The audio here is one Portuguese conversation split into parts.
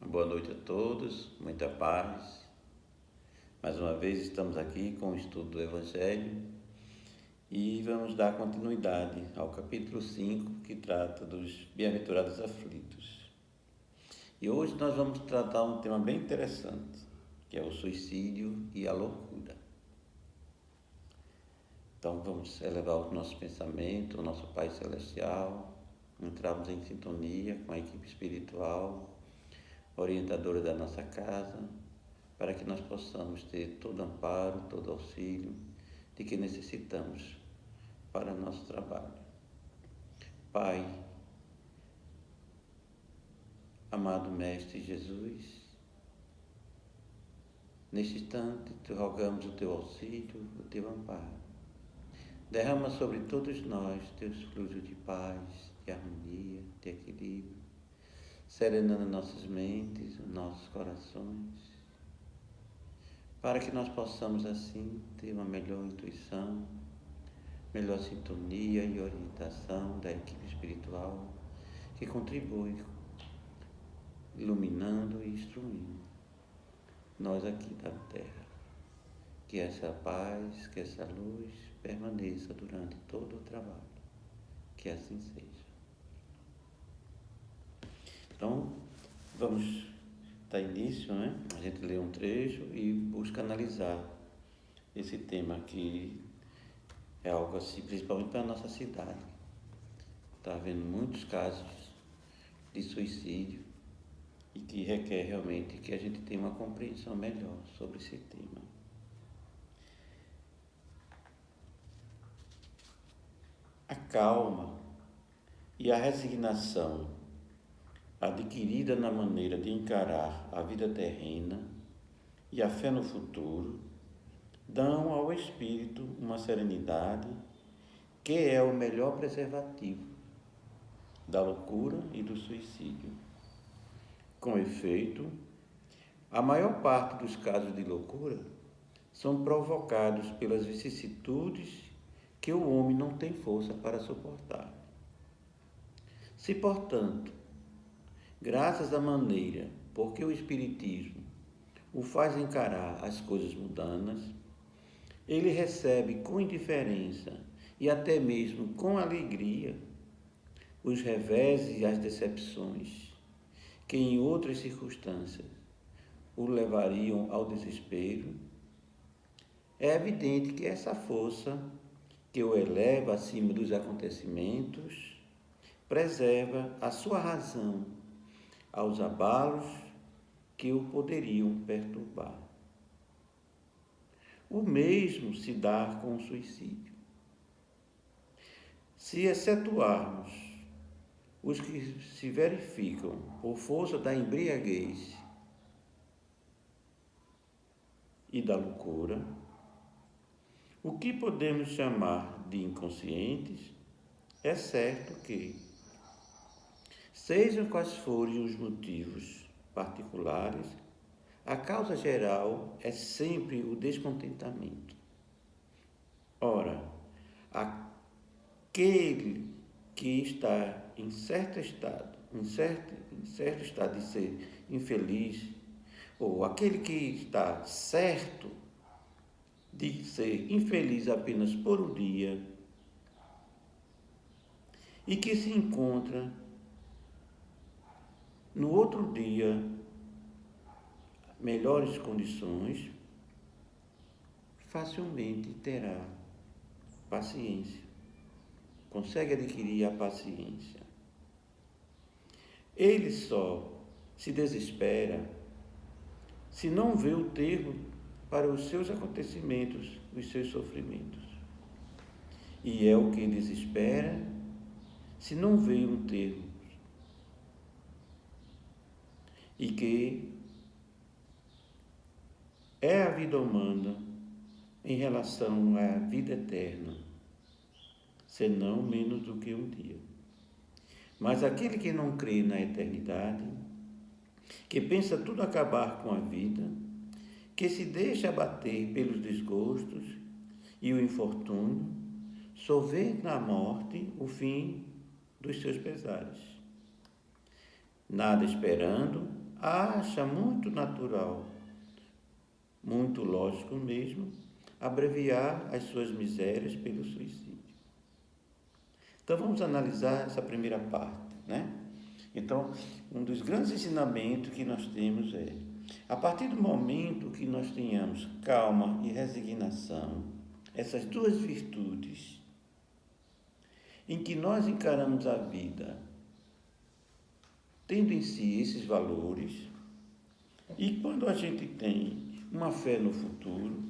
Boa noite a todos, muita paz. Mais uma vez estamos aqui com o estudo do Evangelho e vamos dar continuidade ao capítulo 5, que trata dos bem-aventurados aflitos. E hoje nós vamos tratar um tema bem interessante, que é o suicídio e a loucura. Então vamos elevar o nosso pensamento, o nosso Pai Celestial, entrarmos em sintonia com a equipe espiritual, orientadora da nossa casa, para que nós possamos ter todo amparo, todo auxílio de que necessitamos para nosso trabalho. Pai, amado Mestre Jesus, neste instante te rogamos o teu auxílio, o teu amparo. Derrama sobre todos nós teus fluxos de paz, de harmonia, de equilíbrio, serenando nossas mentes, nossos corações, para que nós possamos assim ter uma melhor intuição, melhor sintonia e orientação da equipe espiritual que contribui, iluminando e instruindo nós aqui da Terra. Que essa paz, que essa luz permaneça durante todo o trabalho. Que assim seja. Então, vamos dar início, né? A gente lê um trecho e busca analisar esse tema que é algo assim, principalmente para a nossa cidade. Está havendo muitos casos de suicídio e que requer realmente que a gente tenha uma compreensão melhor sobre esse tema. A calma e a resignação adquirida na maneira de encarar a vida terrena e a fé no futuro dão ao espírito uma serenidade que é o melhor preservativo da loucura e do suicídio. Com efeito, a maior parte dos casos de loucura são provocados pelas vicissitudes que o homem não tem força para suportar. Se, portanto, graças à maneira por que o Espiritismo o faz encarar as coisas mundanas, ele recebe com indiferença e até mesmo com alegria os reveses e as decepções que em outras circunstâncias o levariam ao desespero. É evidente que essa força que o eleva acima dos acontecimentos preserva a sua razão aos abalos que o poderiam perturbar. O mesmo se dá com o suicídio. Se excetuarmos os que se verificam por força da embriaguez e da loucura, o que podemos chamar de inconscientes, é certo que, sejam quais forem os motivos particulares, a causa geral é sempre o descontentamento. Ora, aquele que está em certo estado de ser infeliz, ou aquele que está certo de ser infeliz apenas por um dia e que se encontra no outro dia melhores condições, facilmente terá paciência, consegue adquirir a paciência. Ele só se desespera se não vê o termo para os seus acontecimentos, os seus sofrimentos. E é o que desespera se não vê um termo. E que é a vida humana em relação à vida eterna, senão menos do que um dia. Mas aquele que não crê na eternidade, que pensa tudo acabar com a vida, que se deixa abater pelos desgostos e o infortúnio, só vê na morte o fim dos seus pesares. Nada esperando, acha muito natural, muito lógico mesmo, abreviar as suas misérias pelo suicídio. Então vamos analisar essa primeira parte, né? Então, um dos grandes ensinamentos que nós temos é: a partir do momento que nós tenhamos calma e resignação, essas duas virtudes, em que nós encaramos a vida tendo em si esses valores, e quando a gente tem uma fé no futuro,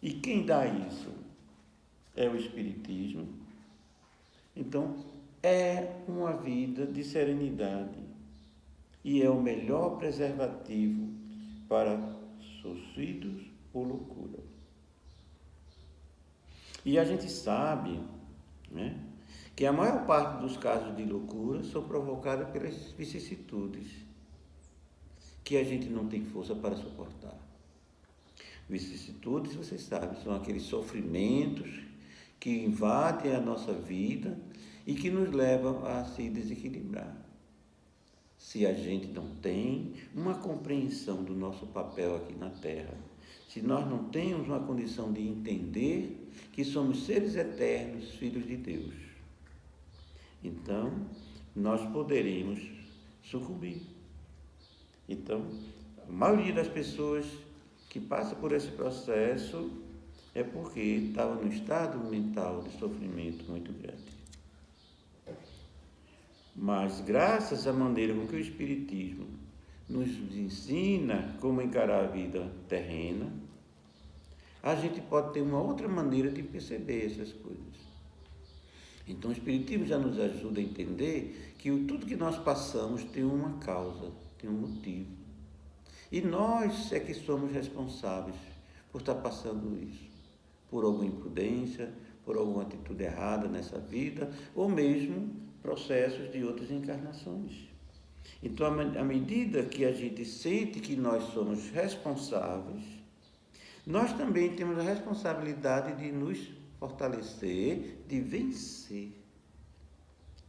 e quem dá isso é o Espiritismo, então é uma vida de serenidade e é o melhor preservativo para suicídios ou loucura. E a gente sabe, né, que a maior parte dos casos de loucura são provocados pelas vicissitudes que a gente não tem força para suportar. Vicissitudes, vocês sabem, são aqueles sofrimentos que invadem a nossa vida e que nos levam a se desequilibrar. Se a gente não tem uma compreensão do nosso papel aqui na Terra, se nós não temos uma condição de entender que somos seres eternos, filhos de Deus, então nós poderemos sucumbir. Então, a maioria das pessoas que passa por esse processo é porque estava num estado mental de sofrimento muito grande. Mas graças à maneira com que o Espiritismo nos ensina como encarar a vida terrena, a gente pode ter uma outra maneira de perceber essas coisas. Então o Espiritismo já nos ajuda a entender que tudo que nós passamos tem uma causa, tem um motivo. E nós é que somos responsáveis por estar passando isso, por alguma imprudência, por alguma atitude errada nessa vida, ou mesmo processos de outras encarnações. Então, à medida que a gente sente que nós somos responsáveis, nós também temos a responsabilidade de nos fortalecer, de vencer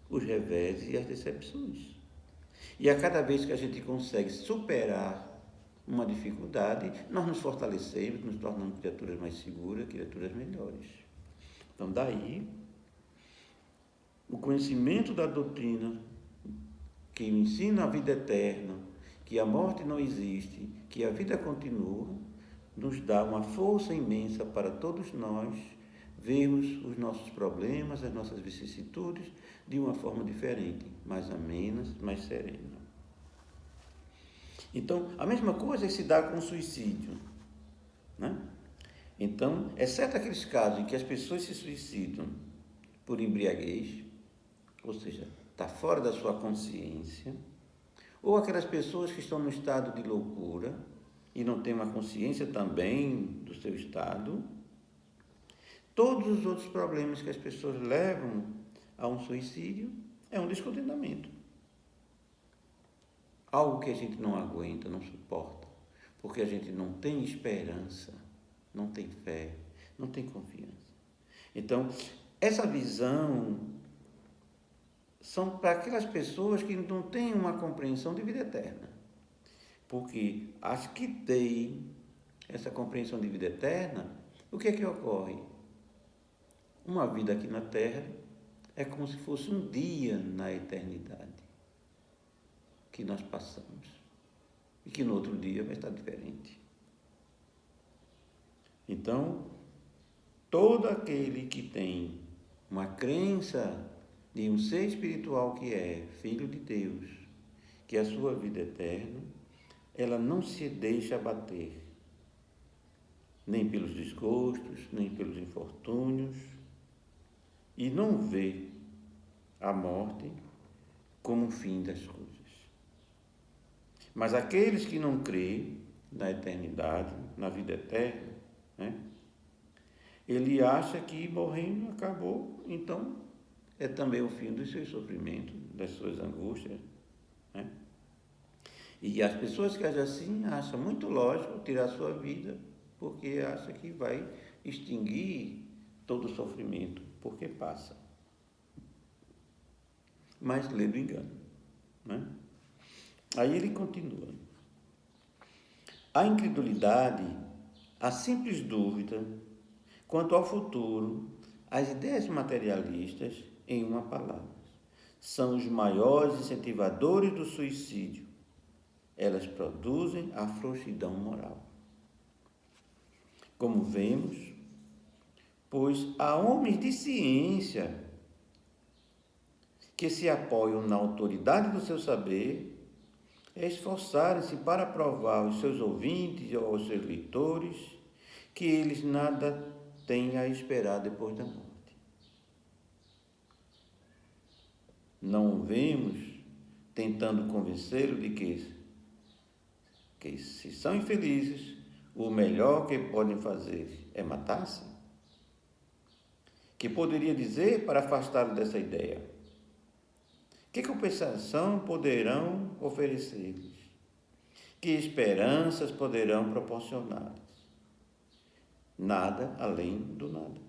os reveses e as decepções. E a cada vez que a gente consegue superar uma dificuldade, nós nos fortalecemos, nos tornamos criaturas mais seguras, criaturas melhores. Então, daí, o conhecimento da doutrina que ensina a vida eterna, que a morte não existe, que a vida continua, nos dá uma força imensa para todos nós vermos os nossos problemas, as nossas vicissitudes de uma forma diferente, mais amena, mais serena. Então, a mesma coisa se dá com o suicídio, né? Então, exceto aqueles casos em que as pessoas se suicidam por embriaguez, ou seja, está fora da sua consciência, ou aquelas pessoas que estão no estado de loucura e não têm uma consciência também do seu estado, todos os outros problemas que as pessoas levam a um suicídio é um descontentamento. Algo que a gente não aguenta, não suporta, porque a gente não tem esperança, não tem fé, não tem confiança. Então, essa visão são para aquelas pessoas que não têm uma compreensão de vida eterna. Porque as que têm essa compreensão de vida eterna, o que é que ocorre? Uma vida aqui na Terra é como se fosse um dia na eternidade que nós passamos e que no outro dia vai estar diferente. Então, todo aquele que tem uma crença de um ser espiritual que é filho de Deus, que é a sua vida eterna, ela não se deixa abater, nem pelos desgostos, nem pelos infortúnios, e não vê a morte como o fim das coisas. Mas aqueles que não creem na eternidade, na vida eterna, né? Ele acha que morrendo acabou, então é também o fim dos seus sofrimentos, das suas angústias, né? E as pessoas que agem assim acham muito lógico tirar a sua vida, porque acham que vai extinguir todo o sofrimento, porque passa. Mas lê do engano, né? Aí ele continua. A incredulidade, a simples dúvida quanto ao futuro, as ideias materialistas, em uma palavra, são os maiores incentivadores do suicídio. Elas produzem a frouxidão moral. Como vemos, pois há homens de ciência que se apoiam na autoridade do seu saber, esforçarem-se para provar aos seus ouvintes ou aos seus leitores que eles nada têm a esperar depois da morte. Não vemos tentando convencê-lo de que se são infelizes, o melhor que podem fazer é matar-se? Que poderia dizer para afastá-lo dessa ideia? Que compensação poderão oferecer-lhes? Que esperanças poderão proporcionar-lhes? Nada além do nada.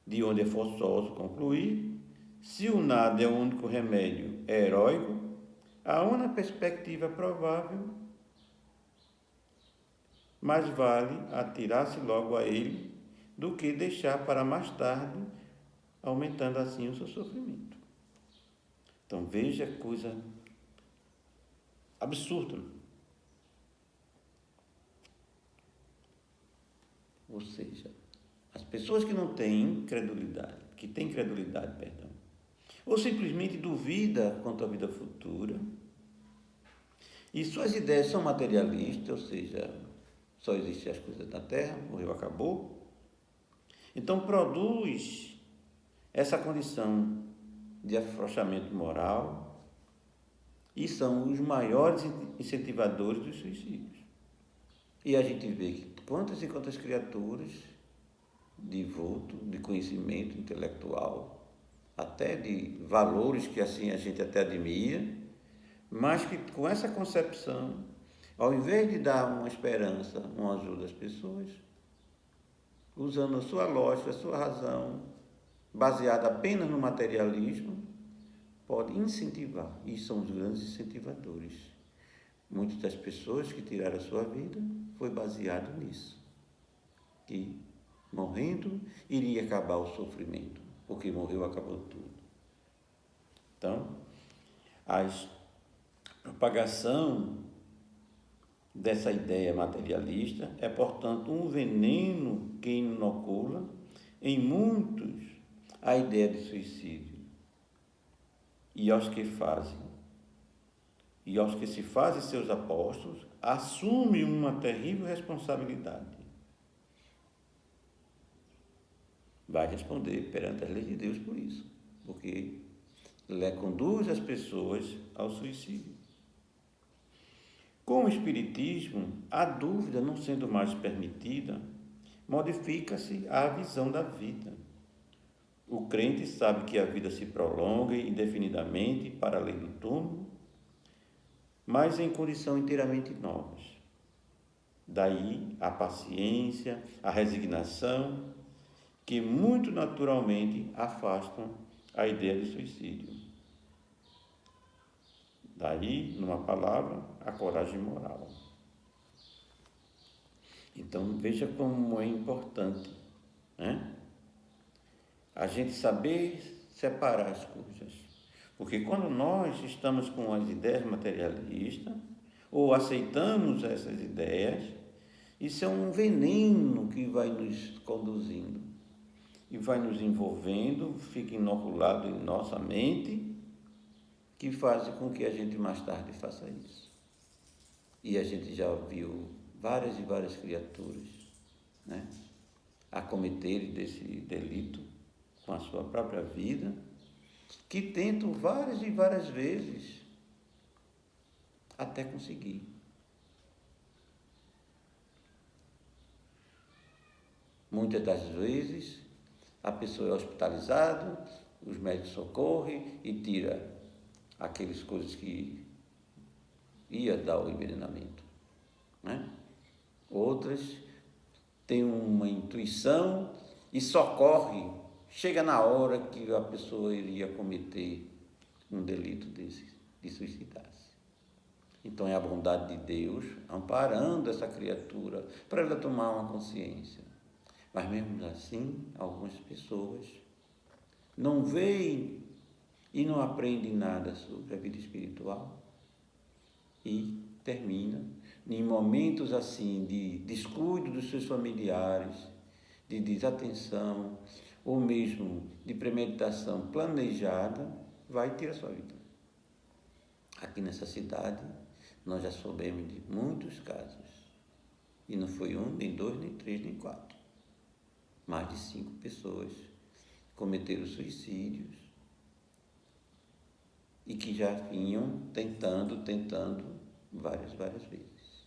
De onde é forçoso concluir, se o nada é o único remédio heróico, há uma perspectiva provável, mais vale atirar-se logo a ele do que deixar para mais tarde, aumentando assim o seu sofrimento. Então veja que coisa absurda. Ou seja, as pessoas que não têm credulidade, ou simplesmente duvida quanto à vida futura, e suas ideias são materialistas, ou seja, só existem as coisas da terra, morreu, acabou. Então produz essa condição de afrouxamento moral e são os maiores incentivadores dos suicídios. E a gente vê que quantas e quantas criaturas de vulto, de conhecimento intelectual, até de valores que assim a gente até admira, mas que com essa concepção, ao invés de dar uma esperança, uma ajuda às pessoas, usando a sua lógica, a sua razão, baseada apenas no materialismo, pode incentivar, e são os grandes incentivadores. Muitas das pessoas que tiraram a sua vida foi baseado nisso, que morrendo iria acabar o sofrimento, porque morreu, acabou tudo. Então, a propagação dessa ideia materialista é, portanto, um veneno que inocula em muitos a ideia de suicídio. E aos que se fazem seus apóstolos, assume uma terrível responsabilidade. Vai responder perante as leis de Deus por isso, porque ele conduz as pessoas ao suicídio. Com o Espiritismo, a dúvida não sendo mais permitida, modifica-se a visão da vida. O crente sabe que a vida se prolonga indefinidamente para além do túmulo, mas em condições inteiramente novas. Daí a paciência, a resignação, que muito naturalmente afastam a ideia de suicídio. Daí, numa palavra, a coragem moral. Então, veja como é importante, né? A gente saber separar as coisas. Porque quando nós estamos com as ideias materialistas, ou aceitamos essas ideias, isso é um veneno que vai nos conduzindo e vai nos envolvendo, fica inoculado em nossa mente, que faz com que a gente mais tarde faça isso. E a gente já viu várias e várias criaturas, né, acometerem desse delito com a sua própria vida, que tentam várias e várias vezes até conseguir. Muitas das vezes a pessoa é hospitalizada, os médicos socorrem e tira aquelas coisas que ia dar o envenenamento, né? Outras têm uma intuição e socorre, chega na hora que a pessoa iria cometer um delito desse, que suicidasse. Então é a bondade de Deus amparando essa criatura para ela tomar uma consciência. Mas mesmo assim, algumas pessoas não veem e não aprendem nada sobre a vida espiritual e termina em momentos assim de descuido dos seus familiares, de desatenção ou mesmo de premeditação planejada, vai ter a sua vida. Aqui nessa cidade nós já soubemos de muitos casos, e não foi um, nem dois, nem três, nem quatro. Mais de 5 pessoas cometeram suicídios e que já vinham tentando várias vezes.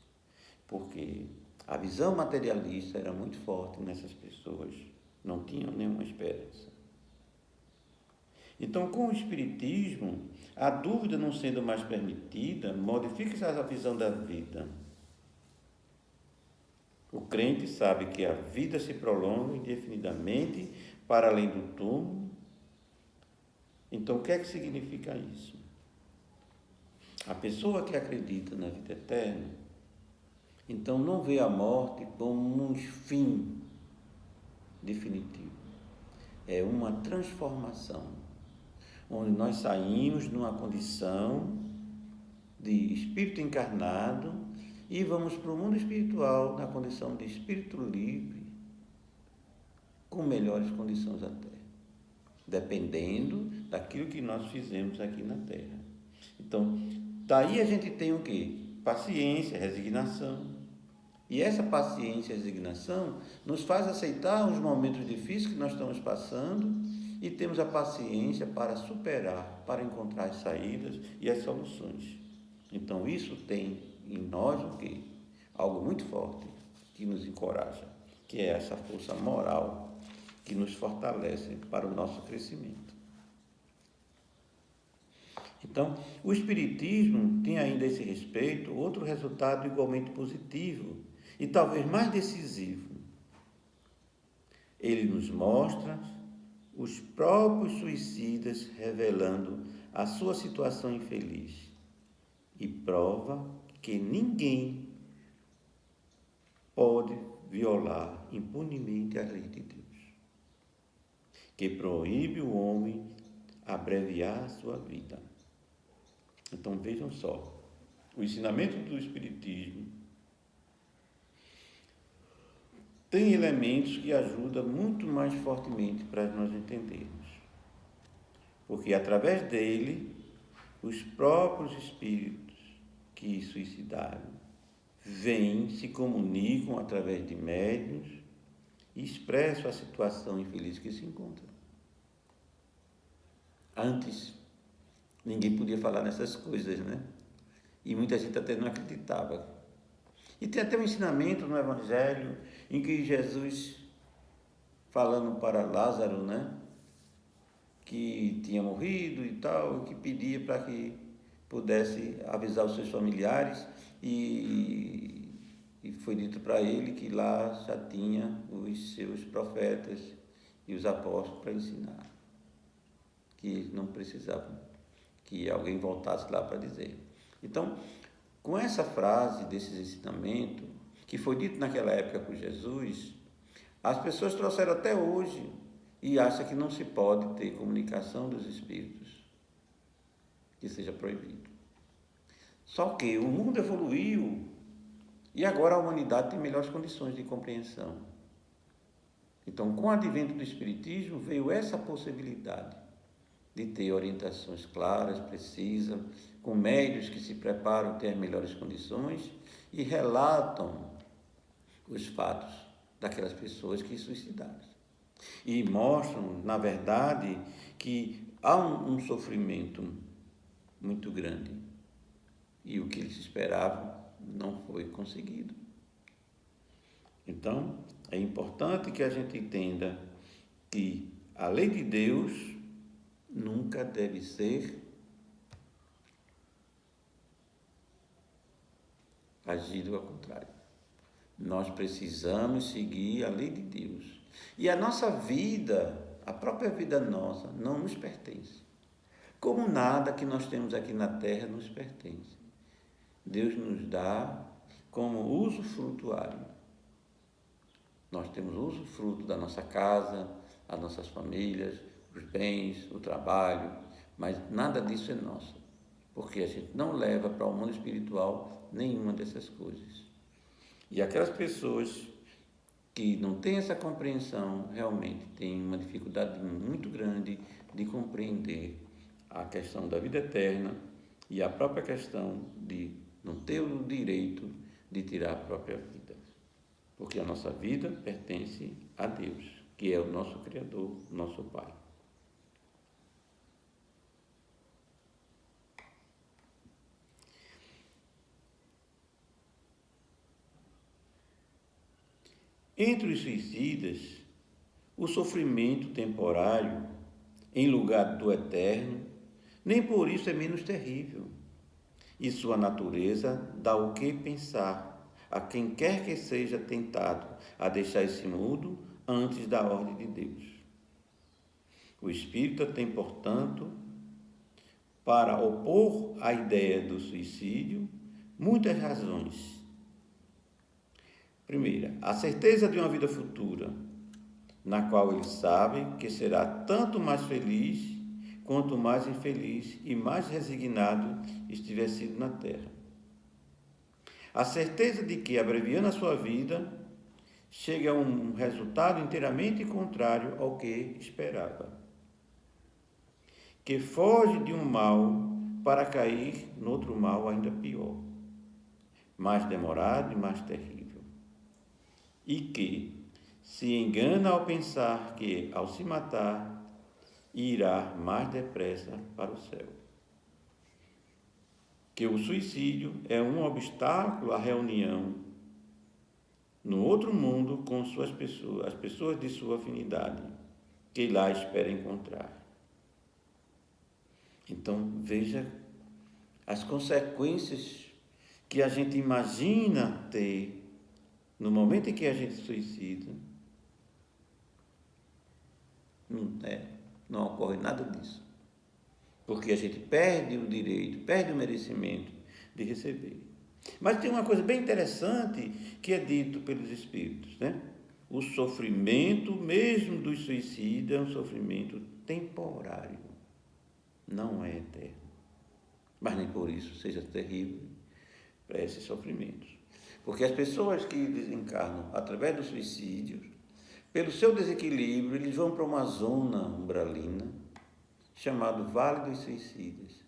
Porque a visão materialista era muito forte nessas pessoas, não tinham nenhuma esperança. Então, com o Espiritismo, a dúvida não sendo mais permitida, modifica-se a visão da vida. O crente sabe que a vida se prolonga indefinidamente para além do túmulo. Então, o que é que significa isso? A pessoa que acredita na vida eterna, então não vê a morte como um fim definitivo. É uma transformação, onde nós saímos numa condição de espírito encarnado e vamos para o mundo espiritual na condição de espírito livre, com melhores condições até, dependendo daquilo que nós fizemos aqui na Terra. Então, daí a gente tem o quê? Paciência, resignação. E essa paciência e resignação nos faz aceitar os momentos difíceis que nós estamos passando e temos a paciência para superar, para encontrar as saídas e as soluções. Então, isso tem em nós o quê? Algo muito forte que nos encoraja, que é essa força moral que nos fortalece para o nosso crescimento. Então, o Espiritismo tem ainda a esse respeito outro resultado igualmente positivo e talvez mais decisivo. Ele nos mostra os próprios suicidas revelando a sua situação infeliz e prova que ninguém pode violar impunemente a lei de Deus, que proíbe o homem abreviar a sua vida. Então vejam só, o ensinamento do Espiritismo tem elementos que ajudam muito mais fortemente para nós entendermos, porque através dele, os próprios espíritos que suicidaram vêm, se comunicam através de médiuns e expressam a situação infeliz que se encontram. Antes, ninguém podia falar nessas coisas, né? E muita gente até não acreditava. E tem até um ensinamento no Evangelho em que Jesus, falando para Lázaro, né, que tinha morrido e tal, que pedia para que pudesse avisar os seus familiares e foi dito para ele que lá já tinha os seus profetas e os apóstolos para ensinar, que não precisavam que alguém voltasse lá para dizer. Então, com essa frase desses ensinamentos, que foi dito naquela época por Jesus, as pessoas trouxeram até hoje e acham que não se pode ter comunicação dos espíritos, que seja proibido. Só que o mundo evoluiu e agora a humanidade tem melhores condições de compreensão. Então, com o advento do Espiritismo, veio essa possibilidade de ter orientações claras, precisas, com médiuns que se preparam a ter as melhores condições e relatam os fatos daquelas pessoas que suicidaram. E mostram, na verdade, que há um sofrimento muito grande e o que eles esperavam não foi conseguido. Então, é importante que a gente entenda que a lei de Deus nunca deve ser agido ao contrário. Nós precisamos seguir a lei de Deus. E a nossa vida, a própria vida nossa, não nos pertence. Como nada que nós temos aqui na terra nos pertence. Deus nos dá como usufrutuário. Nós temos usufruto da nossa casa, as nossas famílias, os bens, o trabalho, mas nada disso é nosso, porque a gente não leva para o mundo espiritual nenhuma dessas coisas. E aquelas pessoas que não têm essa compreensão realmente têm uma dificuldade muito grande de compreender a questão da vida eterna e a própria questão de não ter o direito de tirar a própria vida. Porque a nossa vida pertence a Deus, que é o nosso Criador, nosso Pai. Entre os suicidas, o sofrimento temporário, em lugar do eterno, nem por isso é menos terrível. E sua natureza dá o que pensar a quem quer que seja tentado a deixar esse mundo antes da ordem de Deus. O espírita tem, portanto, para opor a ideia do suicídio, muitas razões. Primeira, a certeza de uma vida futura, na qual ele sabe que será tanto mais feliz quanto mais infeliz e mais resignado estiver sido na terra. A certeza de que, abreviando a sua vida, chega a um resultado inteiramente contrário ao que esperava. Que foge de um mal para cair noutro mal ainda pior, mais demorado e mais terrível. E que se engana ao pensar que, ao se matar, irá mais depressa para o céu. Que o suicídio é um obstáculo à reunião no outro mundo com as pessoas de sua afinidade, que lá espera encontrar. Então, veja as consequências que a gente imagina ter no momento em que a gente se suicida. Não ocorre nada disso. Porque a gente perde o direito, perde o merecimento de receber. Mas tem uma coisa bem interessante que é dito pelos Espíritos, né? O sofrimento, mesmo dos suicidas, é um sofrimento temporário, não é eterno. Mas nem por isso seja terrível para esses sofrimentos. Porque as pessoas que desencarnam através do suicídio, pelo seu desequilíbrio, eles vão para uma zona umbralina, chamado Vale dos Suicidas,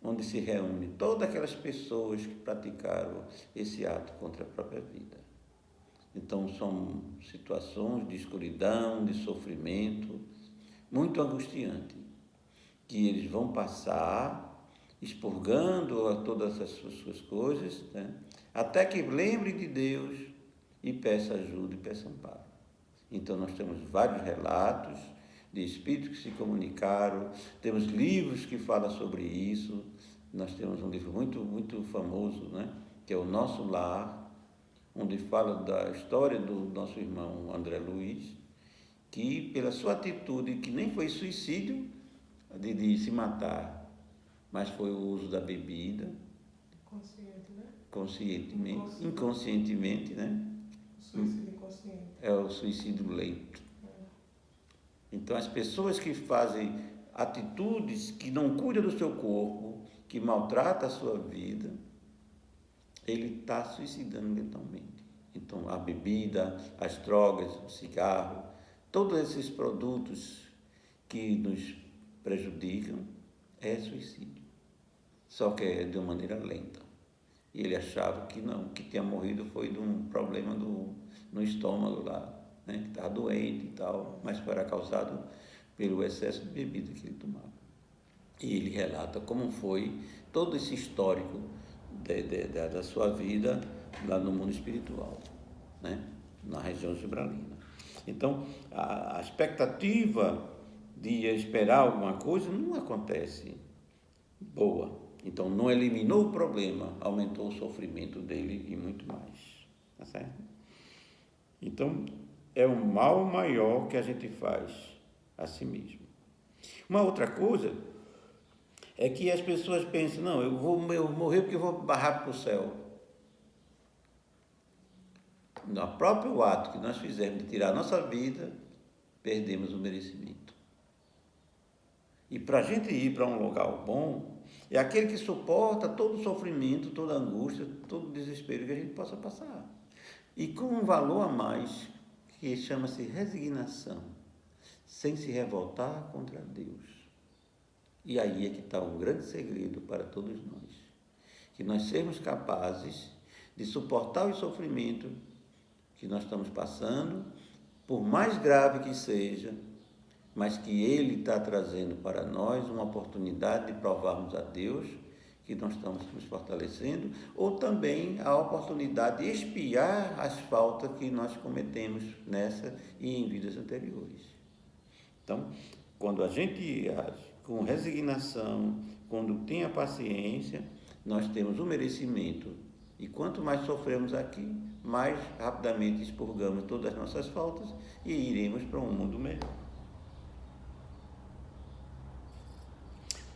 onde se reúne todas aquelas pessoas que praticaram esse ato contra a própria vida. Então, são situações de escuridão, de sofrimento, muito angustiante, que eles vão passar expurgando todas as suas coisas, né? Até que lembre de Deus e peça ajuda e peça amparo. Então, nós temos vários relatos de espíritos que se comunicaram, temos livros que falam sobre isso. Nós temos um livro muito famoso, né, que é O Nosso Lar, onde fala da história do nosso irmão André Luiz, que pela sua atitude, que nem foi suicídio de se matar, mas foi o uso da bebida, inconscientemente, né? Suicídio inconsciente. É o suicídio lento. Então, as pessoas que fazem atitudes que não cuidam do seu corpo, que maltratam a sua vida, ele está suicidando mentalmente. Então, a bebida, as drogas, o cigarro, todos esses produtos que nos prejudicam, é suicídio. Só que é de uma maneira lenta. E ele achava que não, que tinha morrido foi de um problema no estômago lá, né, que estava doente e tal, mas era causado pelo excesso de bebida que ele tomava. E ele relata como foi todo esse histórico da sua vida lá no mundo espiritual, né, na região gibralina. Então, a expectativa de esperar alguma coisa não acontece boa. Então, não eliminou o problema, aumentou o sofrimento dele e muito mais. Tá certo? Então, é um mal maior que a gente faz a si mesmo. Uma outra coisa é que as pessoas pensam, não, eu vou morrer porque eu vou barrar para o céu. No próprio ato que nós fizemos de tirar a nossa vida, perdemos o merecimento. E para a gente ir para um lugar bom, é aquele que suporta todo o sofrimento, toda a angústia, todo o desespero que a gente possa passar. E com um valor a mais, que chama-se resignação, sem se revoltar contra Deus. E aí é que está um grande segredo para todos nós. Que nós sermos capazes de suportar o sofrimento que nós estamos passando, por mais grave que seja, mas que Ele está trazendo para nós uma oportunidade de provarmos a Deus que nós estamos nos fortalecendo, ou também a oportunidade de expiar as faltas que nós cometemos nessa e em vidas anteriores. Então, quando a gente age com resignação, quando tem a paciência, nós temos o merecimento. E quanto mais sofremos aqui, mais rapidamente expurgamos todas as nossas faltas e iremos para um mundo melhor.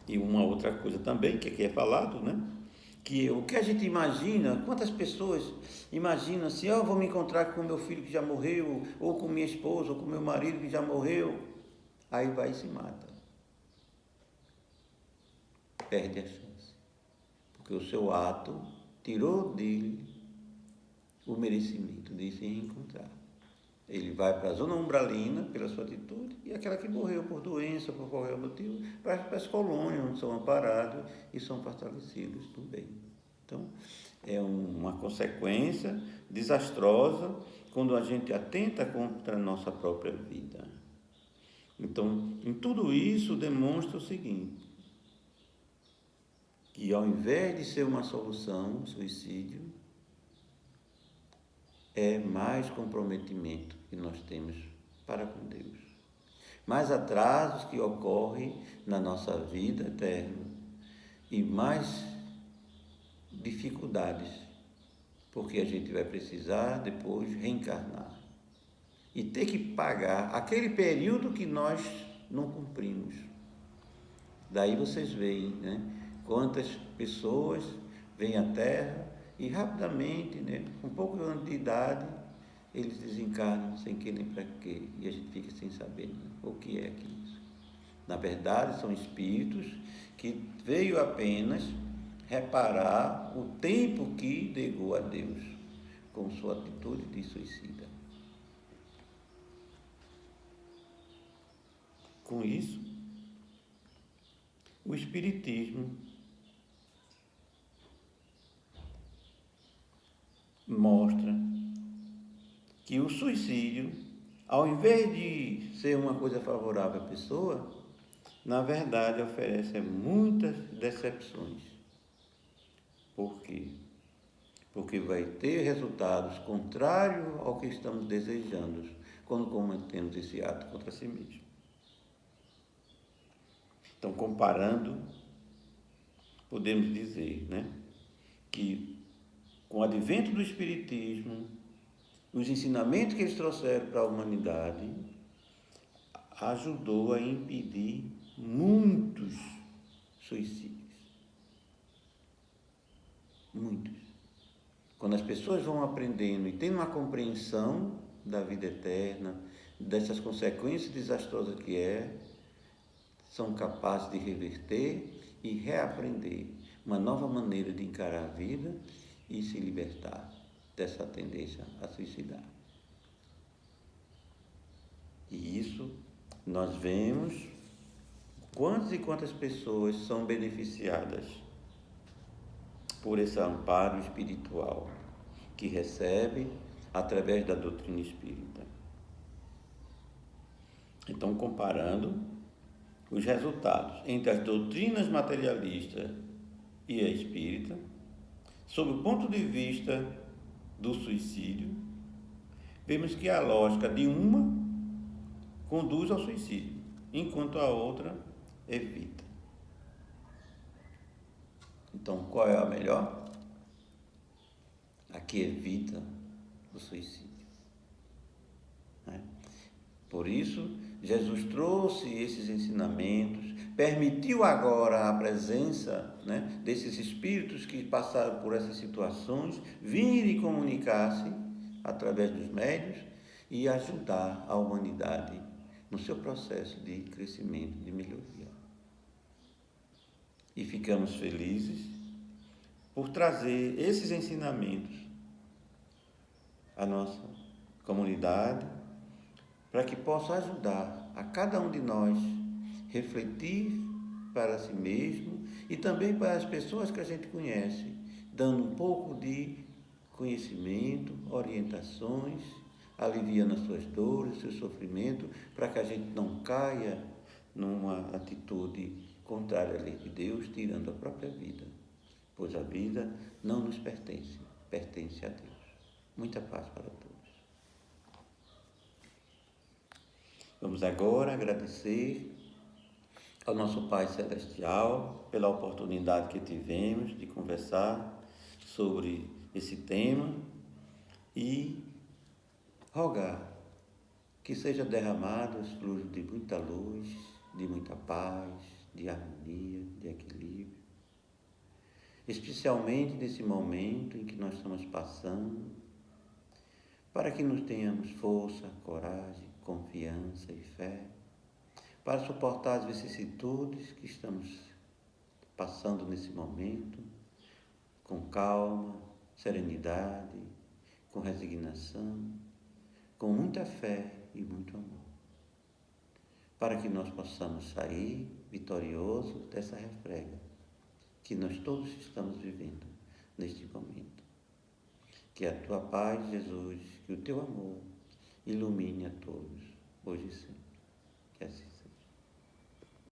E uma outra coisa também que aqui é falado, né? Que o que a gente imagina, quantas pessoas imaginam assim, eu vou me encontrar com meu filho que já morreu, ou com minha esposa, ou com meu marido que já morreu, aí vai e se mata. Perde a chance. Porque o seu ato tirou dele o merecimento de se reencontrar. Ele vai para a zona umbralina pela sua atitude, e aquela que morreu por doença, por qualquer motivo, vai para as colônias, onde são amparados e são fortalecidos do bem. Então, é uma consequência desastrosa quando a gente atenta contra a nossa própria vida. Então, em tudo isso demonstra o seguinte, que ao invés de ser uma solução, o suicídio, é mais comprometimento que nós temos para com Deus. Mais atrasos que ocorrem na nossa vida eterna e mais dificuldades, porque a gente vai precisar depois reencarnar e ter que pagar aquele período que nós não cumprimos. Daí vocês veem, né, quantas pessoas vêm à Terra e rapidamente, né, com poucos anos de idade, eles desencarnam sem que nem para quê, e a gente fica sem saber, né, o que é aquilo. Na verdade, são espíritos que veio apenas reparar o tempo que negou a Deus com sua atitude de suicida. Com isso, o Espiritismo mostra que o suicídio, ao invés de ser uma coisa favorável à pessoa, na verdade oferece muitas decepções. Por quê? Porque vai ter resultados contrários ao que estamos desejando quando cometemos esse ato contra si mesmo. Então, comparando, podemos dizer, né, que com o advento do Espiritismo, os ensinamentos que eles trouxeram para a humanidade ajudou a impedir muitos suicídios. Muitos. Quando as pessoas vão aprendendo e têm uma compreensão da vida eterna, dessas consequências desastrosas que é, são capazes de reverter e reaprender uma nova maneira de encarar a vida e se libertar dessa tendência a suicidar. E isso nós vemos quantas e quantas pessoas são beneficiadas por esse amparo espiritual que recebe através da doutrina espírita. Então, comparando os resultados entre as doutrinas materialistas e a espírita, sob o ponto de vista do suicídio, vemos que a lógica de uma conduz ao suicídio, enquanto a outra evita. Então, qual é a melhor? A que evita o suicídio. Por isso, Jesus trouxe esses ensinamentos permitiu agora a presença, né, desses espíritos que passaram por essas situações, virem comunicar-se através dos médios e ajudar a humanidade no seu processo de crescimento, de melhoria. E ficamos felizes por trazer esses ensinamentos à nossa comunidade, para que possa ajudar a cada um de nós refletir para si mesmo e também para as pessoas que a gente conhece, dando um pouco de conhecimento, orientações, aliviando as suas dores, seu sofrimento, para que a gente não caia numa atitude contrária à lei de Deus, tirando a própria vida, pois a vida não nos pertence, pertence a Deus. Muita paz para todos. Vamos agora agradecer ao nosso Pai Celestial pela oportunidade que tivemos de conversar sobre esse tema e rogar que seja derramado os fluxos de muita luz, de muita paz, de harmonia, de equilíbrio, especialmente nesse momento em que nós estamos passando, para que nos tenhamos força, coragem, confiança e fé, para suportar as vicissitudes que estamos passando nesse momento, com calma, serenidade, com resignação, com muita fé e muito amor, para que nós possamos sair vitoriosos dessa refrega que nós todos estamos vivendo neste momento. Que a tua paz, Jesus, que o teu amor ilumine a todos, hoje e sempre. Que assim